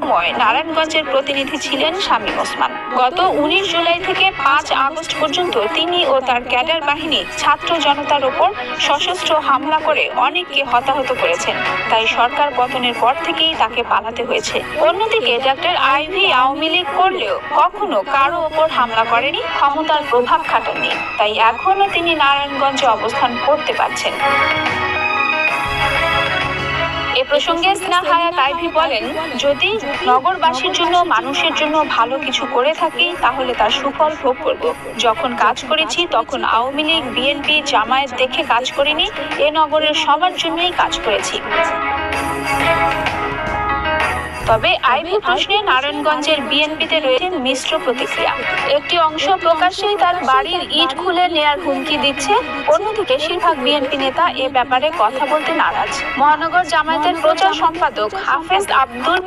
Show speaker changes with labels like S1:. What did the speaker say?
S1: সময় নারায়ণগঞ্জের প্রতিনিধি ছিলেন শামীম ওসমান। গত 19 জুলাই থেকে 5 আগস্ট পর্যন্ত তিনি ও তার ক্যাডার বাহিনী ছাত্র জনতার ওপর সশস্ত্র হামলা করে অনেককে হতাহত করেছেন। তাই সরকার পতনের পর থেকেই তাকে পালাতে হয়েছে। অন্যদিকে ডক্টর আইভী আওয়ামী লীগ করলেও কখনো কারো ওপর হামলা করেনি, ক্ষমতার প্রভাব খাটাননি। তাই এখনো তিনি নারায়ণগঞ্জে অবস্থান করতে পারছেন। এ প্রসঙ্গে স্নেহা হায়াৎ আইভী বলেন, যদি নগরবাসীর জন্য, মানুষের জন্য ভালো কিছু করে থাকি তাহলে তার সুফল ভোগ করব। যখন কাজ করেছি তখন আওয়ামী লীগ, বিএনপি, জামায়াত দেখে কাজ করিনি, এ নগরের সবার জন্যই কাজ করেছি। তবে আইভী প্রশ্নে নারায়ণগঞ্জের বিএনপিতে রয়েছে মিশ্র প্রতিক্রিয়া। একটি অংশ প্রকাশ্যেই তার বাড়ির ইট খুলে নেয়ার হুমকি দিচ্ছে, অন্যদিকে বেশিরভাগ বিএনপি নেতা এ ব্যাপারে কথা বলতে নারাজ। মহানগর জামায়াতের প্রচার সম্পাদক হাফেজ আব্দুল